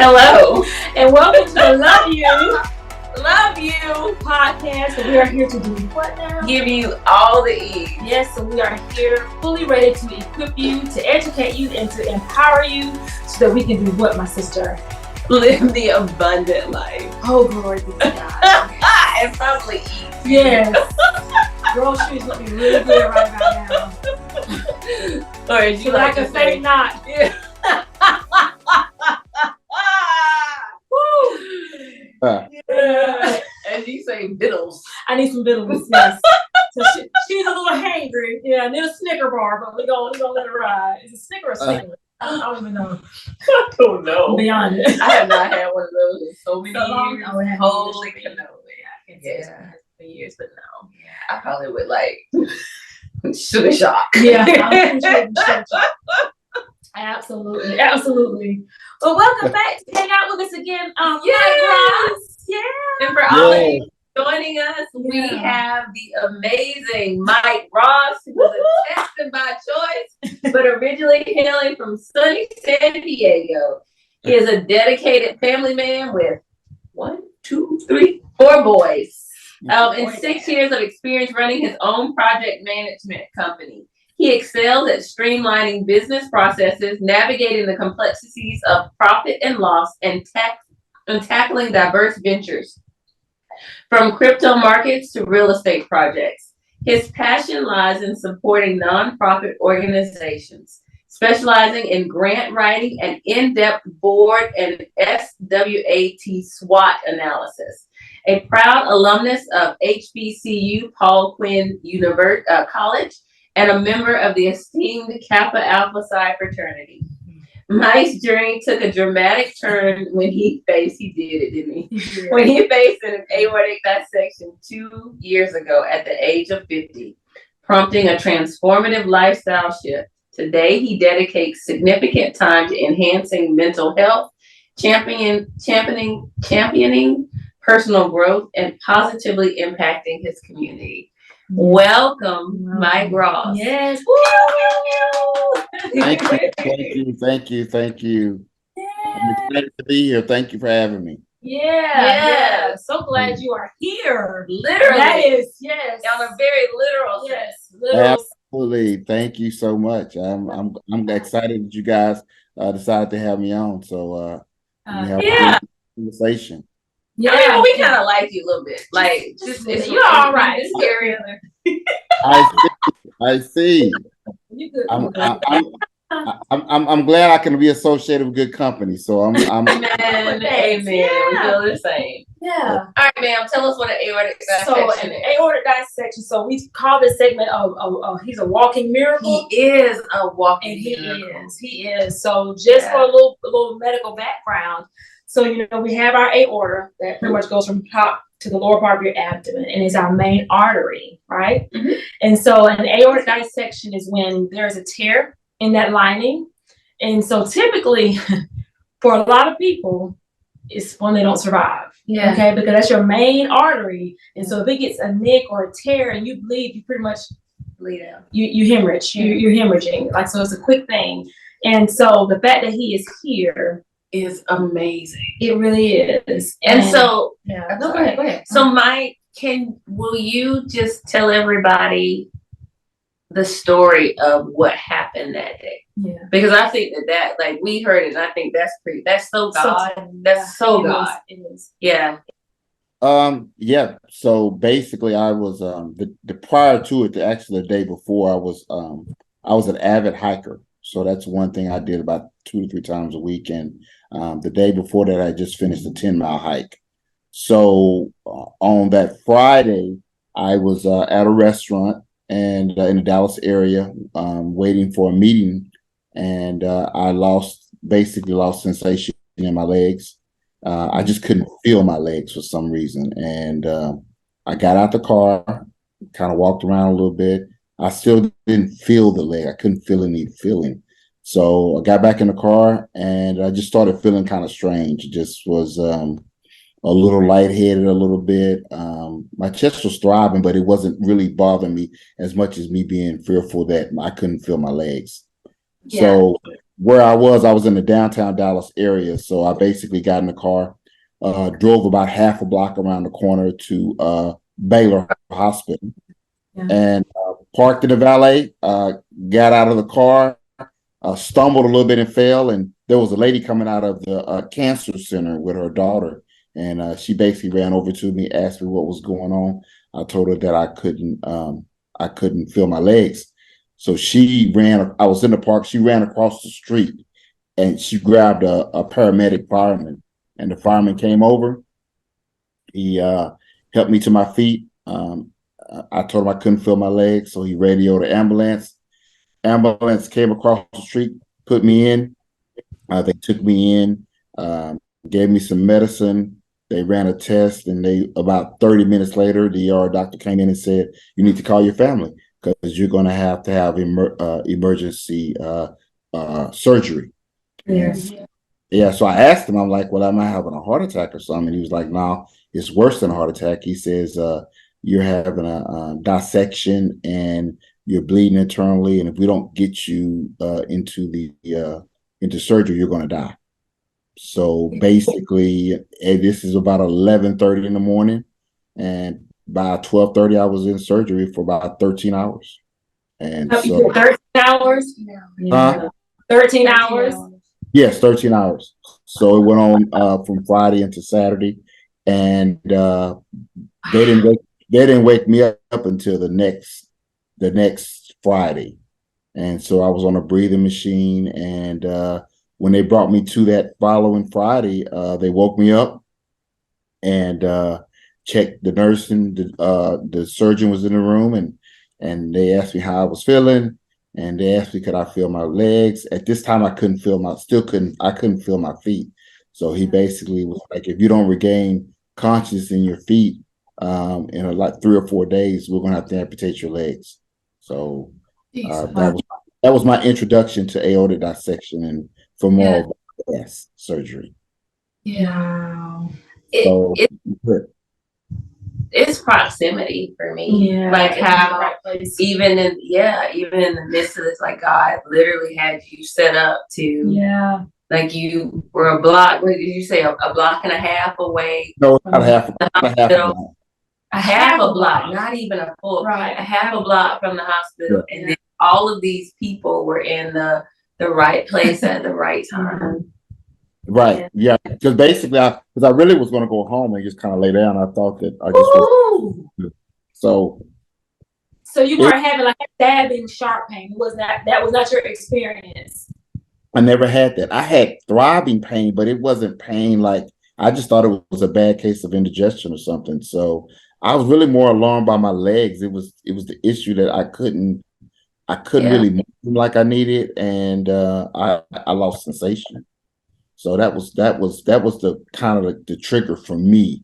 Hello. And welcome to the Love You podcast. And we are here to do what now? Give you all the E's. Yes, so we are here fully ready to equip you, to educate you, and to empower you so that we can do what, my sister? Live the abundant life. Oh, glory be to God. And probably eat. Yes. Groceries look really good right now. Or as you like to say, not. Yeah. Yeah. As you say, biddles. I need some vitamins, yes. So she's a little hangry. Yeah, I need a Snicker bar, but we're gonna let her ride. Is it Snicker or Snicker? I don't even know. I don't know. Beyond it. I have not had one of those in so many years. Holy cannoli. I can't say it's for years, but no. Yeah, I probably would like sugar shock. Yeah, I'm sure. Absolutely. Well, welcome back to hang out with us again. Yes. Yeah. And for all of you joining us, we have the amazing Mike Ross, who was a Texan by choice, but originally hailing from sunny San Diego. He is a dedicated family man with 4 boys, and 6 years of experience running his own project management company. He excels at streamlining business processes, navigating the complexities of profit and loss, and tackling diverse ventures, from crypto markets to real estate projects. His passion lies in supporting nonprofit organizations, specializing in grant writing and in-depth board and SWAT analysis. A proud alumnus of HBCU Paul Quinn College, and a member of the esteemed Kappa Alpha Psi fraternity. Mike's journey took a dramatic turn when he faced an aortic dissection 2 years ago at the age of 50, prompting a transformative lifestyle shift. Today, he dedicates significant time to enhancing mental health, championing personal growth, and positively impacting his community. Welcome, Mike Ross. Yes. Thank you. Yeah. I'm excited to be here. Thank you for having me. Yeah. So glad you are here. Literally. That is, yes. On a very literal sense. Absolutely. Thank you so much. I'm excited that you guys decided to have me on. So we have a conversation. Yeah, I mean, we kind of like you a little bit. Like, just you're all right. This area. I see. You good. I'm glad I can be associated with good company. So I'm Amen. Yeah. We feel the same. Yeah. All right, ma'am. Tell us what an aortic dissection is. Aortic dissection. So we call this segment he's a walking miracle. He is a walking miracle. He is. So just for a little medical background. So, we have our aorta that pretty much goes from top to the lower part of your abdomen and is our main artery, right? Mm-hmm. And so an aortic dissection is when there's a tear in that lining. And so typically for a lot of people, it's when they don't survive. Yeah. Okay, because that's your main artery. And so if it gets a nick or a tear and you bleed, you pretty much bleed out. You hemorrhage. You're hemorrhaging. Like, so it's a quick thing. And so the fact that he is here is amazing. It really is. And so, go ahead. So, Mike, will you just tell everybody the story of what happened that day? Yeah. Because I think that like we heard it, and I think that's so God. That's so God. It is. Yeah. Yeah. So basically, I was the prior to it, actually the day before, I was an avid hiker. So that's one thing I did about 2 to 3 times a week. And the day before that, I just finished a 10-mile hike. So on that Friday, I was at a restaurant and in the Dallas area, waiting for a meeting, and I lost sensation in my legs. I just couldn't feel my legs for some reason, and I got out the car, kind of walked around a little bit. I still didn't feel the leg. I couldn't feel any feeling. So I got back in the car and I just started feeling kind of strange. It just was a little lightheaded a little bit. My chest was throbbing, but it wasn't really bothering me as much as me being fearful that I couldn't feel my legs. Yeah. So where I was in the downtown Dallas area. So I basically got in the car, drove about half a block around the corner to Baylor Hospital, and parked in the valet, got out of the car, stumbled a little bit and fell. And there was a lady coming out of the cancer center with her daughter. And she basically ran over to me, asked me what was going on. I told her that I couldn't feel my legs. So I was in the park, she ran across the street and she grabbed a paramedic fireman, and the fireman came over. He helped me to my feet. I told him I couldn't feel my legs, so he radioed the ambulance. Ambulance came across the street, put me in. They took me in, gave me some medicine. They ran a test, and about 30 minutes later, the ER doctor came in and said, "You need to call your family because you're going to have emergency surgery." Yes. Yeah, so I asked him, I'm like, "Well, am I having a heart attack or something?" And he was like, "No, it's worse than a heart attack." He says, "You're having a dissection and you're bleeding internally, and if we don't get you into surgery, you're going to die." So basically, this is about 11:30 in the morning, and by 12:30, I was in surgery for about 13 hours. And so 13 hours? Huh? 13 hours? Yes, 13 hours. So it went on from Friday into Saturday, and they didn't wake me up until the next Friday. And so I was on a breathing machine, and when they brought me to that following Friday, they woke me up and checked the nurse, and the surgeon was in the room, and they asked me how I was feeling, and they asked me could I feel my legs. At this time, I couldn't feel my feet. So he basically was like, "If you don't regain consciousness in your feet in like 3 or 4 days, we're gonna have to amputate your legs." So that was my introduction to aortic dissection and femoral bypass surgery. Wow. So It's proximity for me. Yeah. Like how Right place. even in the midst of this, like God literally had you set up to like you were a block. What did you say? A block and a half away? No, about a half a block. A half a block, not even a full. Right. A half a block from the hospital, and then all of these people were in the right place at the right time. Right. Yeah. Because basically, because I really was going to go home and just kind of lay down. I thought that I just was. So you weren't having like stabbing sharp pain. That was not your experience. I never had that. I had throbbing pain, but it wasn't pain like I just thought it was a bad case of indigestion or something. So I was really more alarmed by my legs. It was the issue that I couldn't really move like I needed, and I lost sensation. So that was the kind of the trigger for me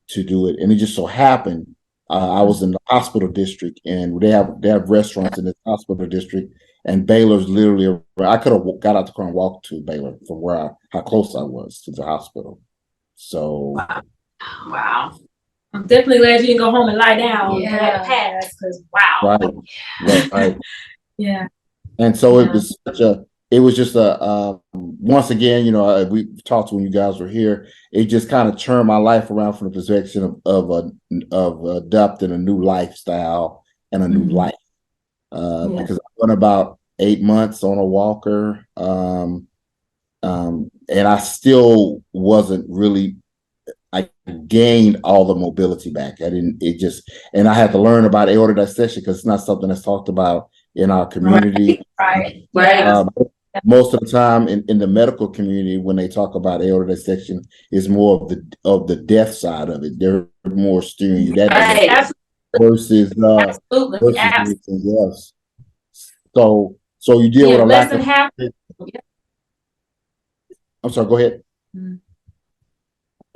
to do it. And it just so happened I was in the hospital district, and they have restaurants in this hospital district, and Baylor's literally I could have got out the car and walked to Baylor from how close I was to the hospital. So Wow. I'm definitely glad you didn't go home and lie down and let it pass, because wow. Right. Yeah. And so it was just once again, we talked when you guys were here. It just kind of turned my life around from the perspective of adopting a new lifestyle and a new life. Because I went about 8 months on a walker, and I still wasn't really. I gained all the mobility back. And I had to learn about aortic dissection because it's not something that's talked about in our community. Right. Most of the time in the medical community, when they talk about aortic dissection, is more of the death side of it. They're more steering you that way versus anything else. So you deal with a lack of. I'm sorry. Go ahead.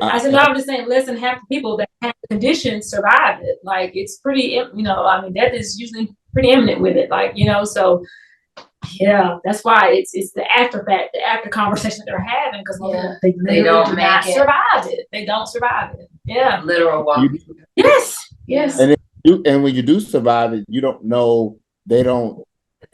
I was just saying, less than half the people that have the condition survive it. Like it's pretty, death is usually pretty imminent with it. Like, so. Yeah, that's why it's the after conversation that they're having, because they don't survive it. They don't survive it. Yeah, literal walk. Yes. And when you do survive it, you don't know. They don't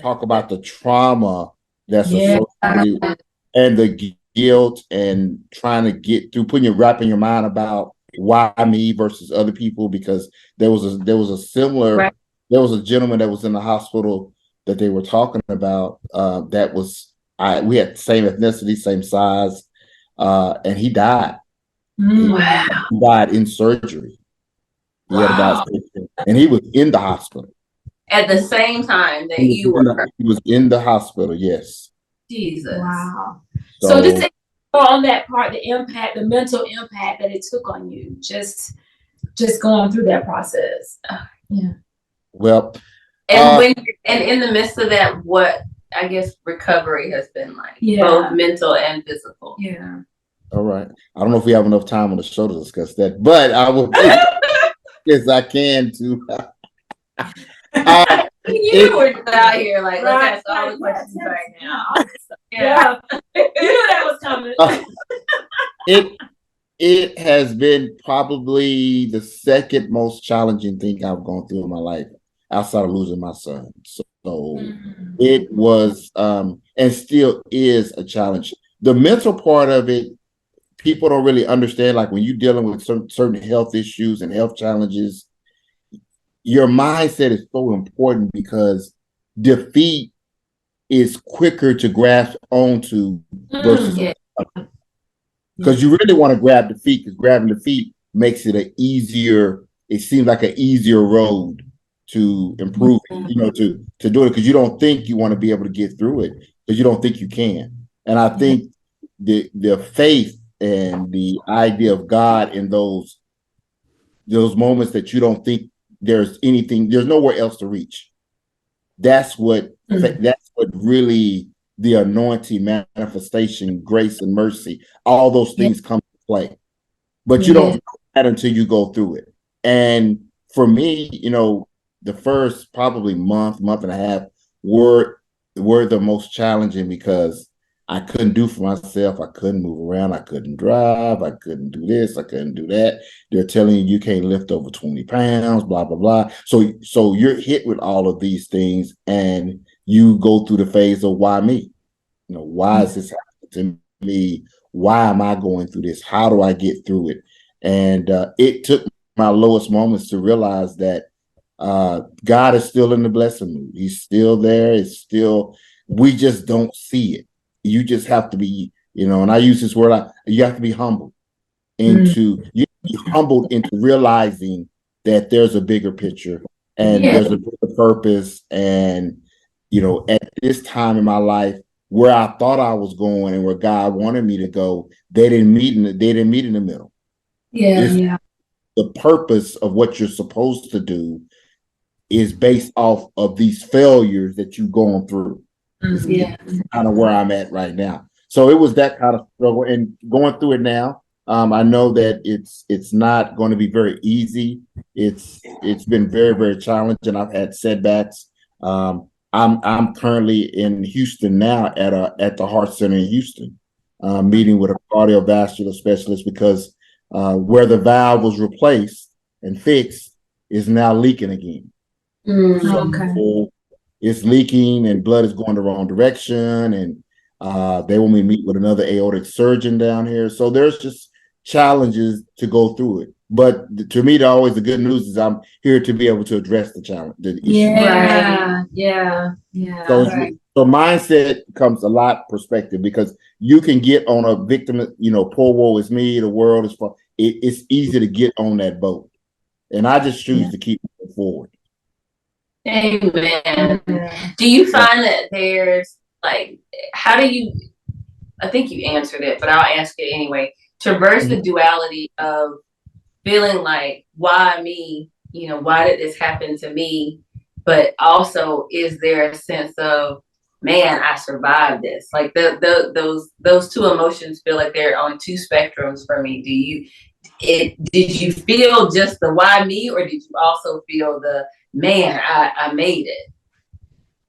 talk about the trauma that's associated, and the guilt and trying to get through, wrapping your mind about why me versus other people, because there was a similar, Right. there was a gentleman that was in the hospital that they were talking about, that was, we had the same ethnicity, same size, and he died. Wow. He died in surgery. He had a dissection, and he was in the hospital. At the same time that you were. He was in the hospital, yes. Jesus. Wow. So just on that part, the impact, the mental impact that it took on you, just going through that process. Yeah. Well, and in the midst of that, what I guess recovery has been like, both mental and physical. Yeah. All right. I don't know if we have enough time on the show to discuss that, but I will yes, I can too. You were just out here like, let's ask all the questions right now. Yeah. You knew that was coming. It has been probably the second most challenging thing I've gone through in my life, outside of losing my son. So it was, and still is, a challenge. The mental part of it, people don't really understand. Like when you're dealing with certain health issues and health challenges, your mindset is so important, because defeat is quicker to grasp onto versus, because you really want to grab defeat, because grabbing defeat makes it it seems like an easier road to improve it, to do it, because you don't think you want to be able to get through it, because you don't think you can. And I think the faith and the idea of God in those moments that you don't think there's nowhere else to reach. That's what really the anointing, manifestation, grace and mercy, all those things come to play. But you don't know that until you go through it. And for me, the first probably month and a half were the most challenging, because I couldn't do for myself. I couldn't move around. I couldn't drive. I couldn't do this. I couldn't do that. They're telling you can't lift over 20 pounds, blah, blah, blah. So you're hit with all of these things, and you go through the phase of why me? Why is this happening to me? Why am I going through this? How do I get through it? And it took my lowest moments to realize that God is still in the blessing mood. He's still there. We just don't see it. You just have to be, and I use this word, you have to be humbled into realizing that there's a bigger picture, and there's a bigger purpose. And, at this time in my life, where I thought I was going and where God wanted me to go, they didn't meet in the middle. The purpose of what you're supposed to do is based off of these failures that you've gone through. It's kind of where I'm at right now. So it was that kind of struggle, and going through it now. I know that it's not going to be very easy. It's been very, very challenging. I've had setbacks. I'm currently in Houston now at the Heart Center in Houston, meeting with a cardiovascular specialist, because where the valve was replaced and fixed is now leaking again. So it's leaking, and blood is going the wrong direction, and they want me to meet with another aortic surgeon down here. So there's just challenges to go through it. But to me, always the good news is I'm here to be able to address the challenge, the issue. So mindset comes a lot perspective, because you can get on a victim, poor woe is me, the world is for. It's easy to get on that boat, and I just choose to keep moving forward. Amen. Do you find that there's like, how do you, I think you answered it, but I'll ask it anyway, traverse the duality of feeling like, why me? Why did this happen to me? But also, is there a sense of, man, I survived this? Like those two emotions feel like they're on two spectrums for me. Did you feel just the why me, or did you also feel the, man, I made it?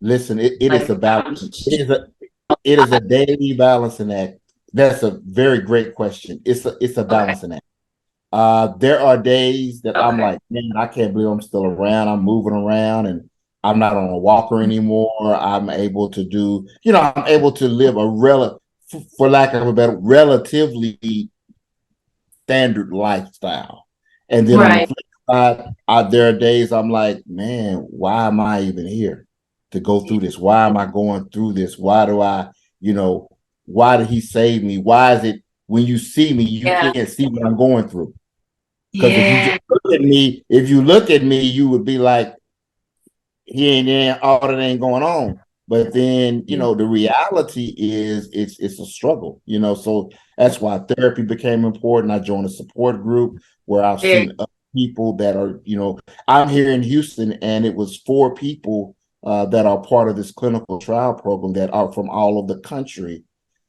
Listen, it is about it is a daily balancing act. That's a very great question. It's a balancing act. There are days that I'm like, man, I can't believe I'm still around. I'm moving around, and I'm not on a walker anymore. I'm able to do, I'm able to live for lack of a better, relatively standard lifestyle. And then on the Right. flip side, there are days I'm like, man, why am I even here to go through this? Why am I going through this? Why do I, why did he save me? Why is it when you see me, you can't see what I'm going through? Because if you just look at me, you would be like, he ain't there, all that ain't going on. But then, the reality is it's a struggle, so that's why therapy became important. I joined a support group where I've seen other people that are, I'm here in Houston, and it was 4 people that are part of this clinical trial program that are from all over the country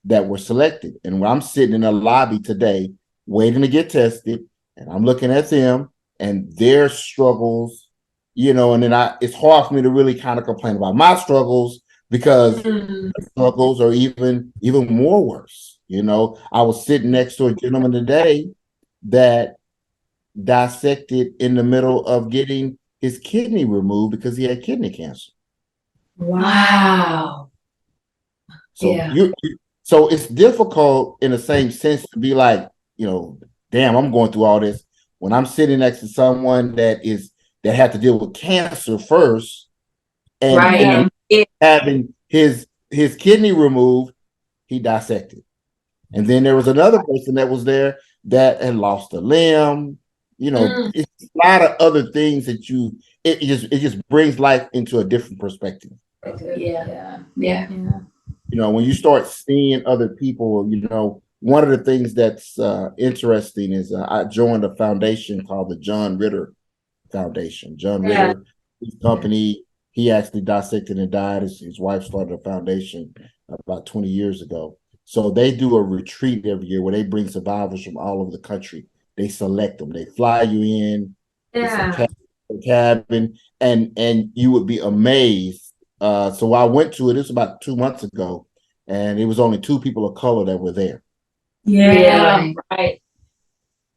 that were selected. And when I'm sitting in a lobby today waiting to get tested, and I'm looking at them and their struggles, and then it's hard for me to really kind of complain about my struggles because the struggles are even more worse. I was sitting next to a gentleman today that dissected in the middle of getting his kidney removed because he had kidney cancer. Wow. So so it's difficult in the same sense to be like, damn, I'm going through all this when I'm sitting next to someone that had to deal with cancer first, and having his kidney removed, he dissected. And then there was another person that was there that had lost a limb. It's a lot of other things that it just brings life into a different perspective. Yeah. When you start seeing other people, one of the things that's interesting is I joined a foundation called the John Ritter Foundation. John Ritter, his company, he actually dissected and died. His wife started a foundation about 20 years ago. So they do a retreat every year where they bring survivors from all over the country. They select them. They fly you in. It's a cabin, and you would be amazed. So I went to it. It was about 2 months ago, and it was only 2 people of color that were there. Right.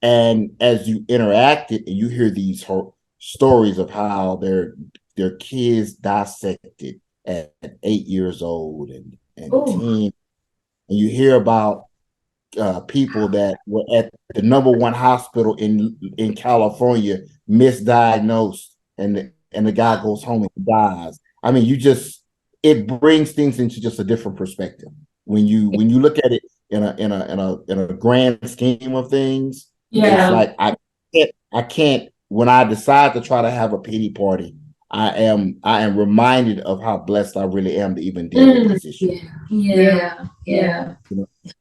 And as you interacted, and you hear these stories of how their kids dissected at 8 years old and 10, and you hear about people that were at the #1 hospital in California misdiagnosed, and the guy goes home and dies. I mean, it brings things into just a different perspective when you look at it in a grand scheme of things. It's like I can't when I decide to try to have a pity party, I am reminded of how blessed I really am to even deal with this issue. And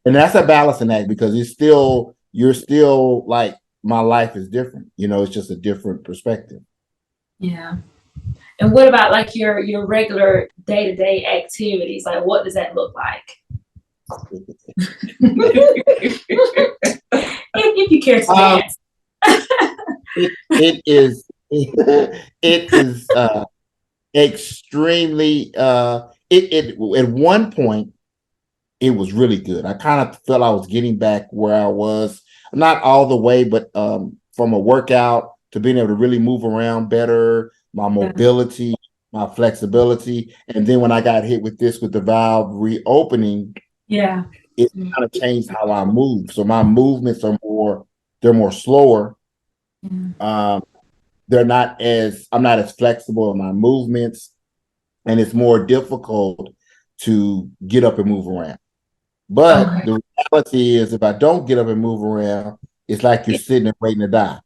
that's a balancing act because you're still like, my life is different. It's just a different perspective. Yeah. And what about like your regular day-to-day activities? Like, what does that look like? if you care to dance. It is extremely it at one point it was really good. I kind of felt I was getting back where I was, not all the way, but from a workout to being able to really move around better, my mobility, my flexibility. And then when I got hit with the valve reopening, it kind of changed how I move. So my movements are more slower. I'm not as flexible in my movements, and it's more difficult to get up and move around. But the reality is, if I don't get up and move around, it's like you're sitting and waiting to die.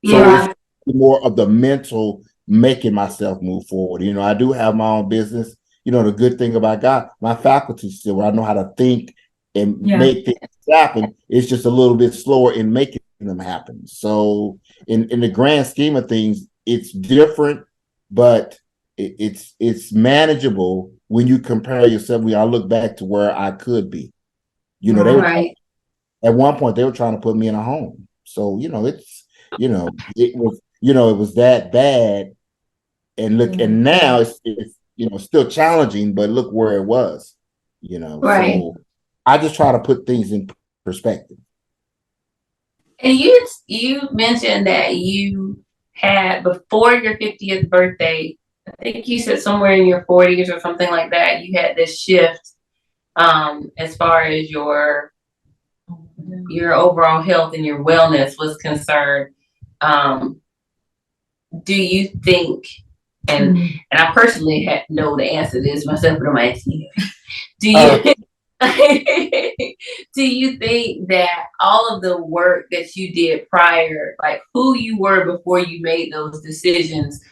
So it's more of the mental making myself move forward. I do have my own business. The good thing about God, my faculty still, where I know how to think and make things happen. It's just a little bit slower in making them happen. So in the grand scheme of things, it's different, but it's manageable when you compare yourself. When I look back to where I could be. They were at one point they were trying to put me in a home. So it was that bad. And look, and now it's still challenging, but look where it was. So I just try to put things in perspective. And you mentioned that you had, before your 50th birthday, I think you said somewhere in your 40s or something like that, you had this shift as far as your overall health and your wellness was concerned. Do you think, and I personally know the answer to this myself, but I'm asking you, do you do you think that all of the work that you did prior, like who you were before you made those decisions,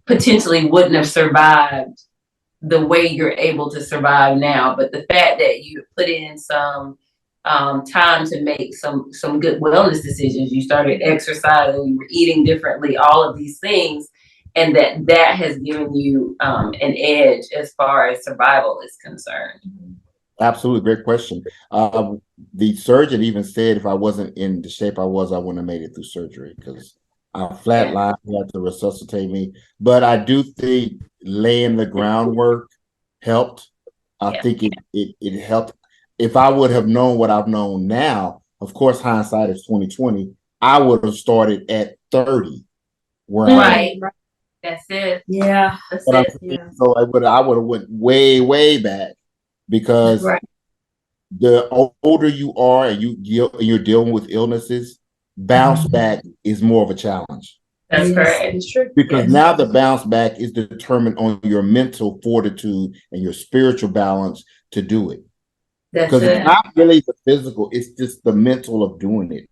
potentially wouldn't have survived the way you're able to survive now, but the fact that you put in some time to make some good wellness decisions, you started exercising, you were eating differently, all of these things, and that has given you an edge as far as survival is concerned? Absolutely, great question. The surgeon even said if I wasn't in the shape I was, I wouldn't have made it through surgery because I flatlined. He had to resuscitate me. But I do think laying the groundwork helped. I think it helped. If I would have known what I've known now, of course, hindsight is 2020. I would have started at 30. Right. That's it. Yeah. That's it. Yeah. So I would have went way back because the older you are and you're dealing with illnesses, bounce back is more of a challenge. That's correct. It's true. Because now the bounce back is determined on your mental fortitude and your spiritual balance to do it. Because it's not really the physical, it's just the mental of doing it.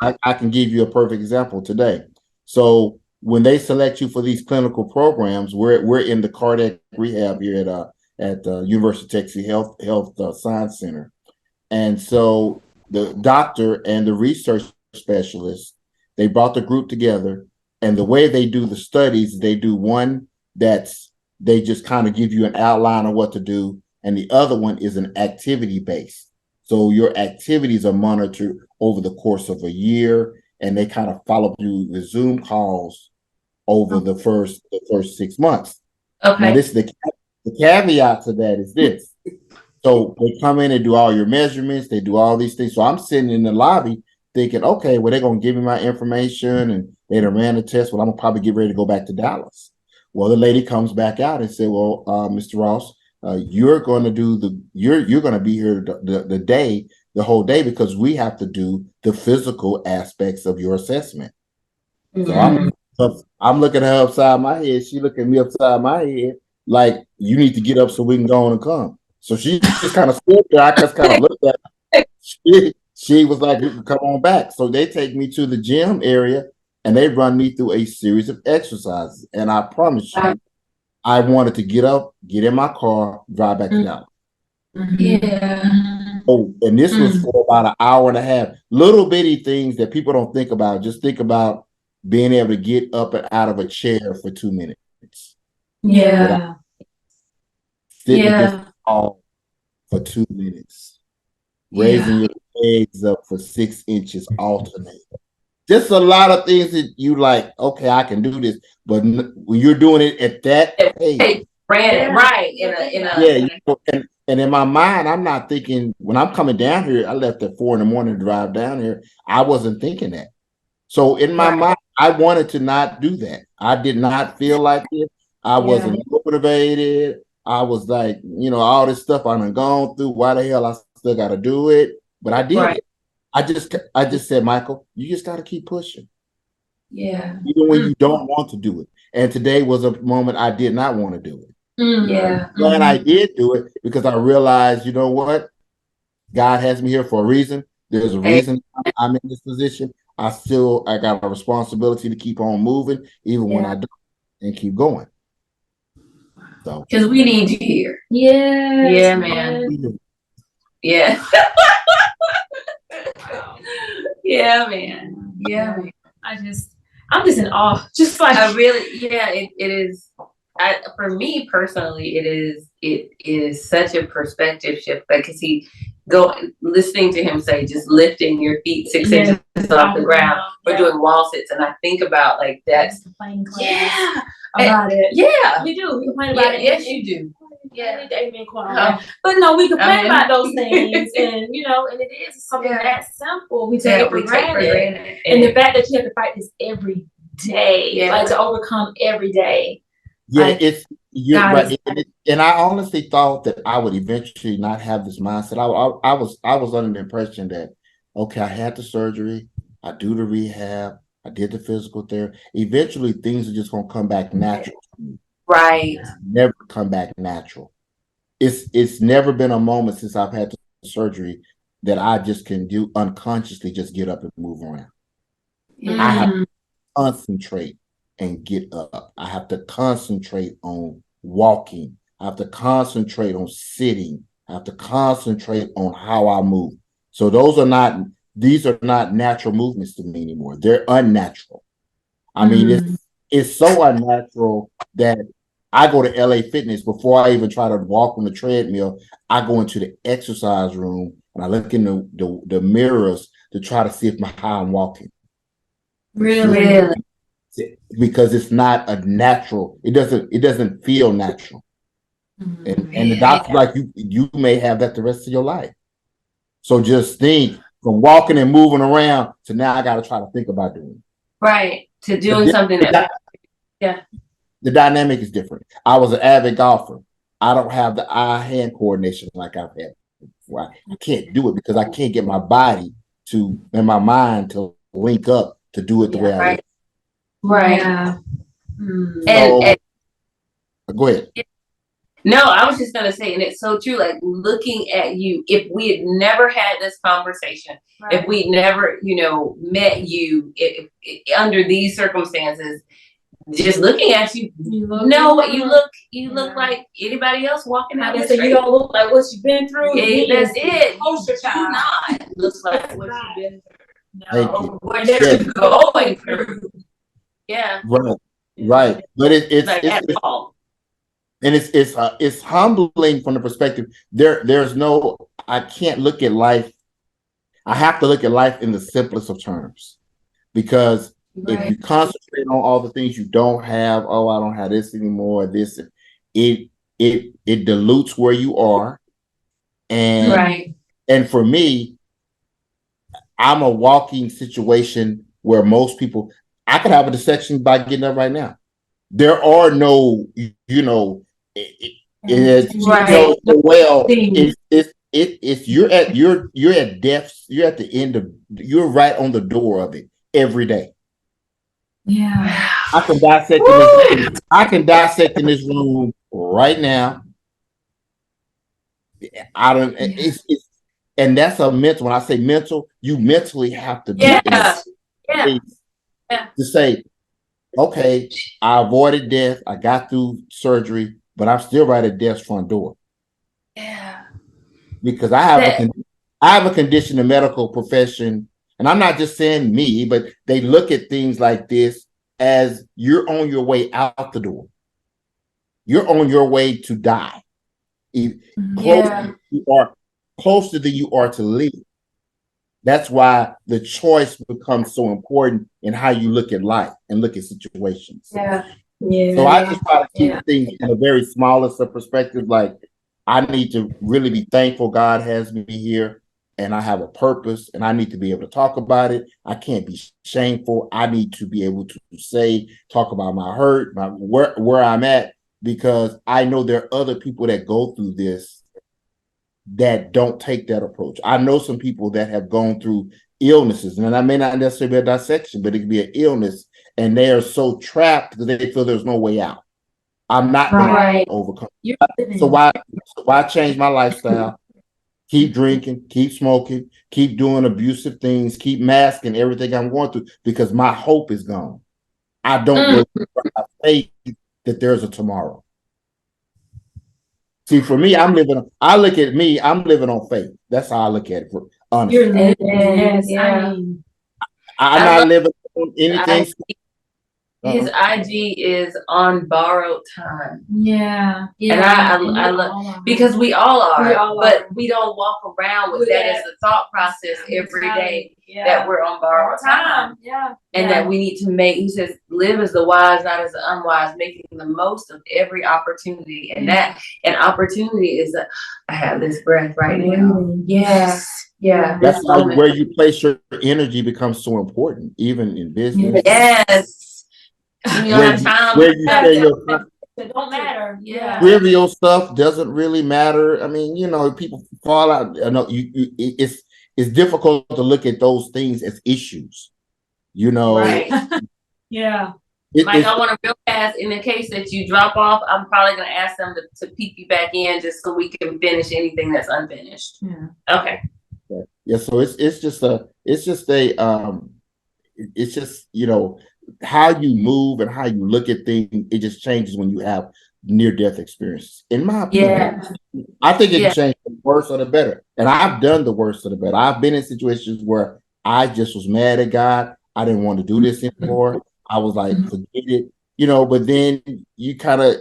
I can give you a perfect example today. So when they select you for these clinical programs, we're in the cardiac rehab here at the University of Texas Health Science Center. And so the doctor and the research specialist, they brought the group together, and the way they do the studies, they do one they just kind of give you an outline of what to do, and the other one is an activity based. So your activities are monitored over the course of a year, and they kind of follow through the Zoom calls over the first 6 months. Okay. Now this is the caveat to that is this. So they come in and do all your measurements, they do all these things. So I'm sitting in the lobby thinking, okay, well, they're going to give me my information and they done ran the test. Well, I'm going to probably get ready to go back to Dallas. Well, the lady comes back out and said, well, Mr. Ross, you're going to you're going to be here the whole day because we have to do the physical aspects of your assessment. So I'm looking at her upside my head. She looking at me upside my head like, you need to get up so we can go on and come. So she just kind of stood there. I just kind of looked at her. She was like, you can come on back. So they take me to the gym area and they run me through a series of exercises. And I promise you, I wanted to get up, get in my car, drive back to Dallas. Yeah. Oh, and this was for about an hour and a half. Little bitty things that people don't think about. Just think about being able to get up and out of a chair for 2 minutes. Yeah. Sitting all for 2 minutes. Raising your legs up for 6 inches alternate. Just a lot of things that you like, okay, I can do this. But when you're doing it at that pace. And in my mind, I'm not thinking, when I'm coming down here, I left at 4 a.m. to drive down here. I wasn't thinking that. So in my mind, I wanted to not do that. I did not feel like it. I wasn't motivated. I was like, all this stuff I've gone through. Why the hell I still got to do it? But I did it. I just said, Michael, you just got to keep pushing. Yeah. Even when you don't want to do it. And today was a moment I did not want to do it. Yeah. And I did do it because I realized, you know what? God has me here for a reason. There's a reason I'm in this position. I got a responsibility to keep on moving, even when I don't, and keep going. So, because we need you here. Yeah, man. Yeah. Yeah, man. Yeah, man. I'm just in awe. Just like it is. For me personally, it is such a perspective shift. Because listening to him say, just lifting your feet 6 inches off the ground, or doing wall sits, and I think about like that's about it. Yeah, we do. We complain about it. Yes, you do. Yeah, amen. But no, we complain about those things, and and it is something that simple. We take it for granted, and the fact that you have to fight this every day, like to overcome every day. Yeah, it's you're God right, is- and I honestly thought that I would eventually not have this mindset. I was under the impression that okay, I had the surgery, I do the rehab, I did the physical therapy. Eventually, things are just gonna come back natural. Right. Never come back natural. It's never been a moment since I've had the surgery that I just can do unconsciously just get up and move around. I have to concentrate and get up. I have to concentrate on walking. I have to concentrate on sitting. I have to concentrate on how I move. So these are not natural movements to me anymore. They're unnatural. I mean, it's so unnatural that I go to LA Fitness before I even try to walk on the treadmill. I go into the exercise room and I look in the mirrors to try to see if how I'm walking. Really? Because it's not a natural. It doesn't feel natural. And the doctor's like, you may have that the rest of your life. So just think from walking and moving around to now I got to try to think about doing it. Right. To doing something that, yeah. The dynamic is different. I was an avid golfer. I don't have the eye-hand coordination like I've had before. I can't do it because I can't get my body and my mind to link up to do it the way I do. Right. Yeah. So, go ahead. No, I was just gonna say, and it's so true. Like looking at you, if we had never had this conversation, if we never, met you under these circumstances, just looking at you, you look like anybody else walking out the street. You don't look like what you've been through. That's it. Poster child. Not looks like what you've been through. Thank you. What you're going through. Yeah. Right. But it's humbling from the perspective. There's no. I can't look at life. I have to look at life in the simplest of terms, because if you concentrate on all the things you don't have, I don't have this anymore. It dilutes where you are, and for me, I'm a walking situation where most people. I could have a dissection by getting up right now. There are no, it's you're at death. You're at the end of. You're right on the door of it every day. Yeah, I can dissect in this room right now. And that's a mental. When I say mental, you mentally have to be to say, okay, I avoided death. I got through surgery, but I'm still right at death's front door. Yeah, because I have a condition in the medical profession. And I'm not just saying me, but they look at things like this as you're on your way out the door. You're on your way to die. Closer than you are to live. That's why the choice becomes so important in how you look at life and look at situations. Yeah. So I just try to keep things in a very smallest of perspective. Like, I need to really be thankful God has me here and I have a purpose and I need to be able to talk about it. I can't be shameful. I need to be able to talk about my hurt, where I'm at, because I know there are other people that go through this that don't take that approach. I know some people that have gone through illnesses, and I may not necessarily be a dissection, but it could be an illness, and they are so trapped because they feel there's no way out. I'm not going to overcome. So why change my lifestyle? Keep drinking, keep smoking, keep doing abusive things, keep masking everything I'm going through because my hope is gone. I don't have faith that there's a tomorrow. See, for me, I'm living on faith. That's how I look at it. Honestly. You're living. I'm not living on anything. His IG is on borrowed time. Yeah. And I love, because we all are, but we don't walk around with that as a thought process every day that we're on borrowed time. Yeah. And that we need to he says, live as the wise, not as the unwise, making the most of every opportunity. And an opportunity is I have this breath right now. Yes. Yeah. That's why where you place your energy becomes so important, even in business. Yes. Where you spend your time. It don't matter. Yeah. Trivial stuff doesn't really matter. I mean, people fall out. I know it's difficult to look at those things as issues. Right. Yeah. Mike, I want to real fast, in the case that you drop off, I'm probably going to ask them to peek you back in just so we can finish anything that's unfinished. Yeah. Okay. Yeah. So it's just how you move and how you look at things. It just changes when you have near-death experiences. In my opinion, I think it can change for the worse or the better. And I've done the worse or the better. I've been in situations where I just was mad at God. I didn't want to do this anymore. I was like, forget it, but then you kind of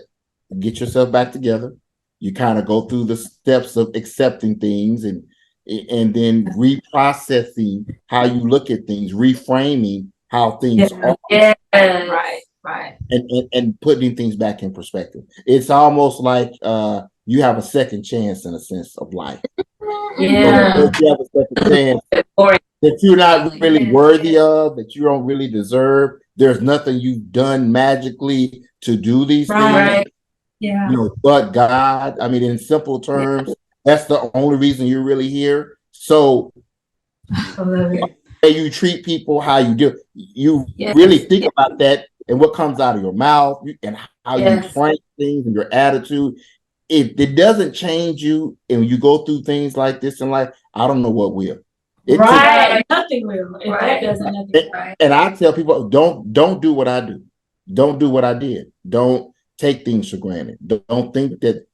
get yourself back together. You kind of go through the steps of accepting things and then reprocessing how you look at things, reframing how things are. Yeah. Right. And putting things back in perspective. It's almost like you have a second chance in a sense of life. Yeah. So you have a second chance that you're not really worthy of, that you don't really deserve. There's nothing you've done magically to do these things. Right. Yeah. But God, I mean, in simple terms, that's the only reason you're really here. So I love it. you treat people, how you do, you really think about that and what comes out of your mouth and how you frame things and your attitude. If it doesn't change you and you go through things like this in life, I don't know what will. Nothing will. If that doesn't, nothing. And I tell people, don't do what I do. Don't do what I did. Don't take things for granted. Don't think that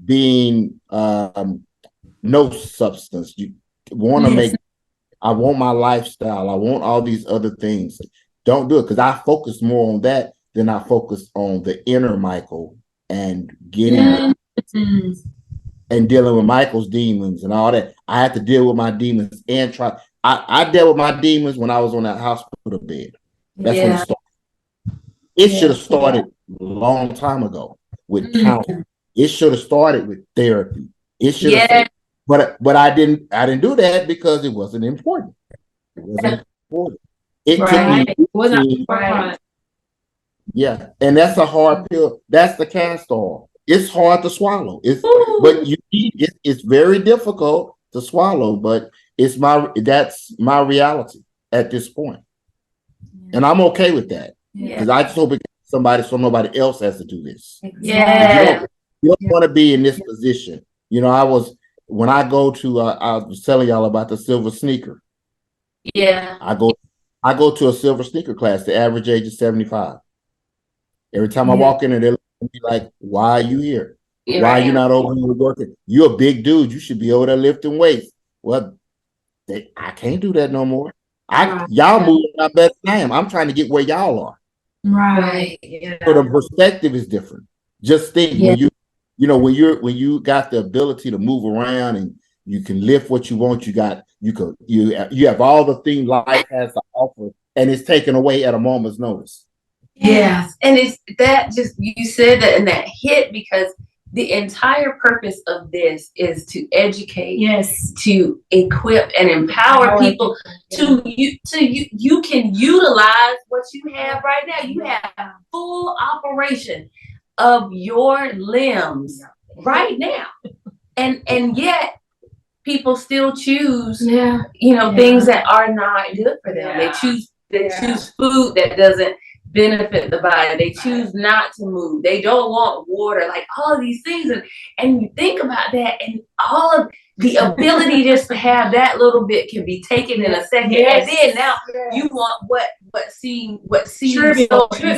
being no substance. You want to make. I want my lifestyle. I want all these other things. Don't do it, because I focus more on that than I focus on the inner Michael and getting and dealing with Michael's demons and all that. I had to deal with my demons and try. I dealt with my demons when I was on that hospital bed. That's when it started. It should have started a long time ago with counseling. It should have started with therapy. It should have. But I didn't do that because it wasn't important. It wasn't important. It took me. Yeah, and that's a hard pill. That's the castor oil. It's hard to swallow. It's very difficult to swallow, but that's my reality at this point. And I'm okay with that. Because I just hope so nobody else has to do this. Yeah. You don't want to be in this position. When I go to I was telling y'all about the silver sneaker. Yeah. I go to a silver sneaker class. The average age is 75. Every time I walk in there, they're looking at me like, why are you here? Why are you not over here working? You're a big dude. You should be over there lifting weights. Well, I can't do that no more. Y'all moving a lot better than I am. I'm trying to get where y'all are. Right. Yeah. So the perspective is different. Just think when you got the ability to move around and you can lift what you want, you have all the things life has to offer, and it's taken away at a moment's notice. Yes. And it's that just, you said that, and that hit, because the entire purpose of this is to educate, to equip and empower people you can utilize what you have right now. You have full operation of your limbs right now. And yet people still choose things that are not good for them. They choose food that doesn't benefit the body. They choose not to move. They don't want water, like all of these things. And you think about that, and all of the ability just to have that little bit can be taken in a second. And then now you want what seems so true.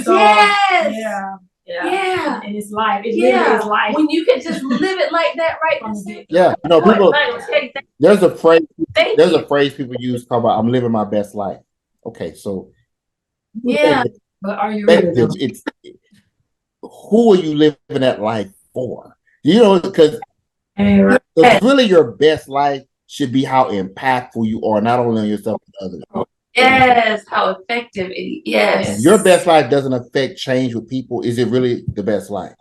Yeah. And it's life. It really is life. When you can just live it like that, right? People. There's a phrase people use called "I'm living my best life." Okay, so but are you really? Who are you living that life for? Because really your best life should be how impactful you are, not only on yourself but others. Yes, how effective it is. Yes. Your best life doesn't affect change with people. Is it really the best life?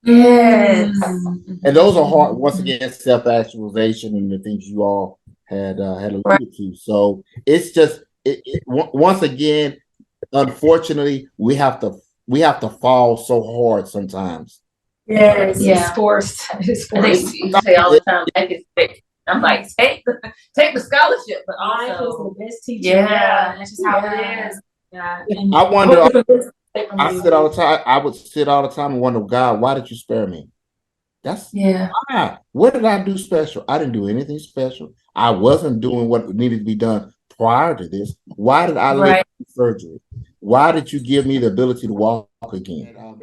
Yes. And those are hard, once again, self-actualization and the things you all had alluded to. So it's just, once again, unfortunately, we have to we have to fall so hard sometimes. Yes, Yeah. it's forced. It's I think forced. you say all the time, life is fixed. I'm like, take the scholarship, but Life is also, the best teacher. Yeah. That's just how Yeah. it is. Yeah. I wonder. I I sit all the time. I would sit all the time and wonder, God, why did you spare me? That's yeah, why. What did I do special? I didn't do anything special. I wasn't doing what needed to be done prior to this. Why did I live right. surgery? Why did you give me the ability to walk again?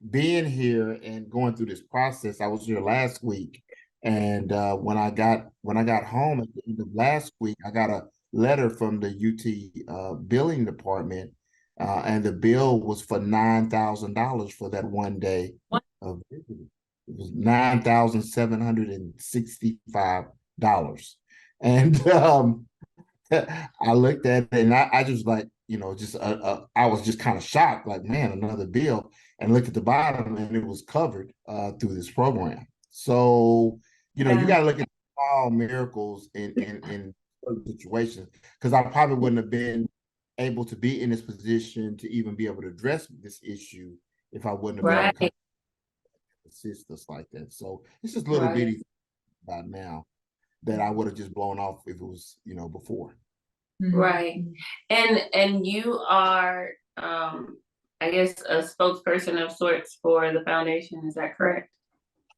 Being here and going through this process, I was here last week, and when I got home at the end of last week, I got a letter from the UT billing department, and the bill was for $9,000 for that one day of visiting. It was $9,765, and I looked at it and I just like, I was just kind of shocked, like, man, another bill, and looked at the bottom and it was covered through this program. So, you got to look at small miracles in certain situations, because I probably wouldn't have been able to be in this position to even be able to address this issue if I wouldn't have been able to Right. assist us like that. So it's just little Right. bitty about now that I would have just blown off if it was, before. Right. And you are, I guess, a spokesperson of sorts for the foundation. Is that correct?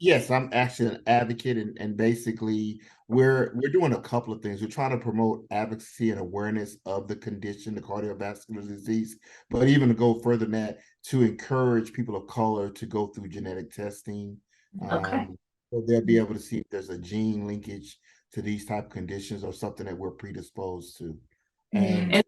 Yes, I'm actually an advocate, and basically we're doing a couple of things. We're trying to promote advocacy and awareness of the condition, the cardiovascular disease, but even to go further than that, to encourage people of color to go through genetic testing. Okay. So they'll be able to see if there's a gene linkage to these type of conditions or something that we're predisposed to. And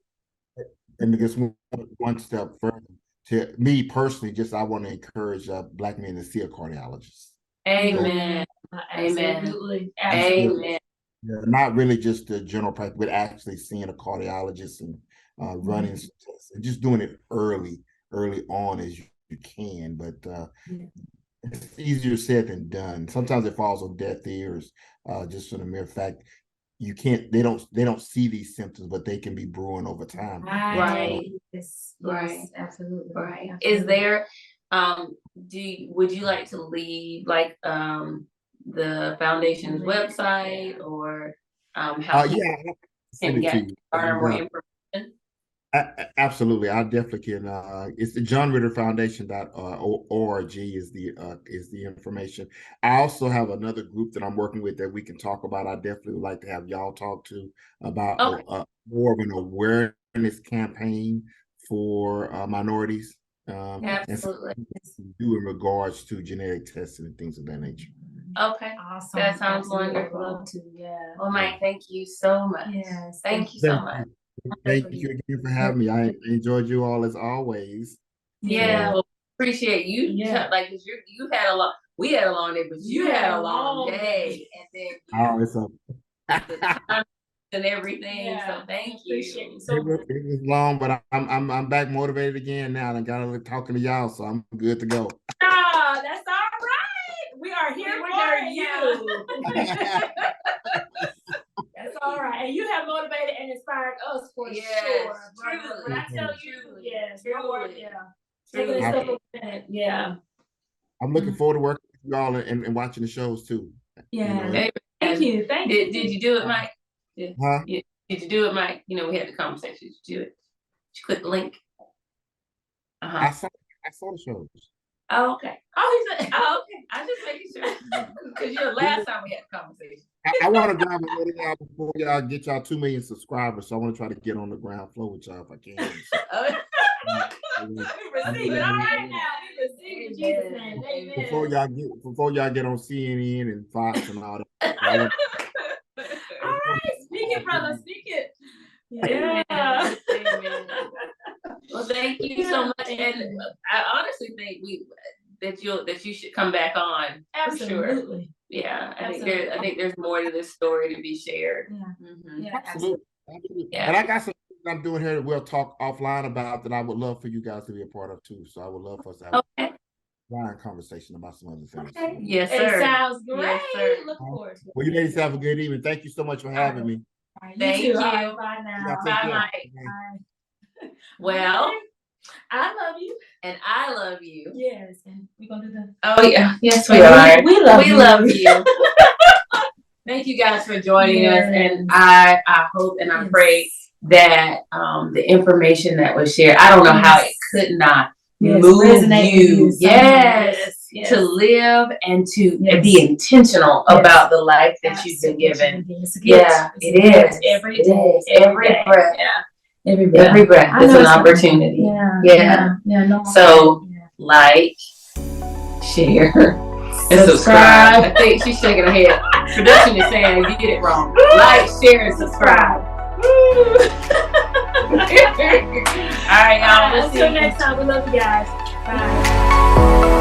to just move one step further, to me personally, just I want to encourage Black men to see a cardiologist. Amen. Absolutely. Amen. Yeah, not really just the general practice, but actually seeing a cardiologist and running some tests and just doing it early on as you can. But it's easier said than done. Sometimes it falls on deaf ears, just for the mere fact you can't. They don't see these symptoms, but they can be brewing over time. Right. Yes. Right. Absolutely. Right. Absolutely. Is there, would you like to leave like the foundation's website, or how people Yeah, I'll send can it to get you. more information? Absolutely, I definitely can. It's the John Ritter Foundation.org is the information. I also have another group that I'm working with that we can talk about. I definitely would like to have y'all talk to about more of an awareness campaign for minorities. Absolutely. And do in regards to genetic testing and things of that nature. Okay. Awesome. That sounds Absolutely. wonderful. Love to. Yeah. Well, Mike, thank you so much. Yes. Thank you so much. Thank you again for having me. I enjoyed you all as always. Yeah, well, appreciate you. Yeah. Like, cause you had a long. We had a long day, but you had a long day, and then It's a the time and everything. Yeah. So thank you. Appreciate you so it was long, but I'm back motivated again now. I got to talking to y'all, so I'm good to go. Ah, that's all right. We are here for you. That's all right. And you have motivated and inspired us for sure. Truly. When I tell you, yes, Truly. taking a step over. Yeah. I'm looking forward to working with y'all and watching the shows too. Yeah. Thank you. Thank you. Did you do it, Mike? Huh? Did you do it, Mike? We had the conversation. Did you do it? Did you click the link? I saw the shows. Oh, okay. Oh, he said, oh, okay. I'm just making sure, because last time we had a conversation. I want to grab a little y'all before y'all get y'all 2 million subscribers. So I want to try to get on the ground floor with y'all if I can. Receive it all right now. We receive in Jesus' name. Amen. Before y'all get on CNN and Fox and all that. All right, speak it, brother. Speak it. Yeah. Amen. Well, thank you so much, and I honestly think that you should come back on. Absolutely. For sure. Yeah, I think there's more to this story to be shared. Yeah. Mm-hmm. Yeah, absolutely. Yeah. And I got some things I'm doing here that we'll talk offline about that I would love for you guys to be a part of too. So I would love for us to have a fine conversation about some other things. Okay. Yes, sir. It sounds great. Yes, sir. Look forward to it. Well, you ladies have a good evening. Thank you so much for having me. Right, Thank you. Bye now. Bye, Mike. Well, I love you. And I love you. Yes. And we're going to do the. Oh, yeah. Yes, we And are. we love We you. love you. Thank you guys for joining us. And I hope and I pray that the information that was shared, I don't know how it could not move you. Yes. To live and to be intentional about the life that you've been given. Yeah, it is. Every day. Every breath. Yeah. Every breath is an opportunity. Yeah. So, like, share, and subscribe. I think she's shaking her head. Production is saying you did it wrong. Like, share, and subscribe. All right, y'all. Until next time, we love you guys. Bye.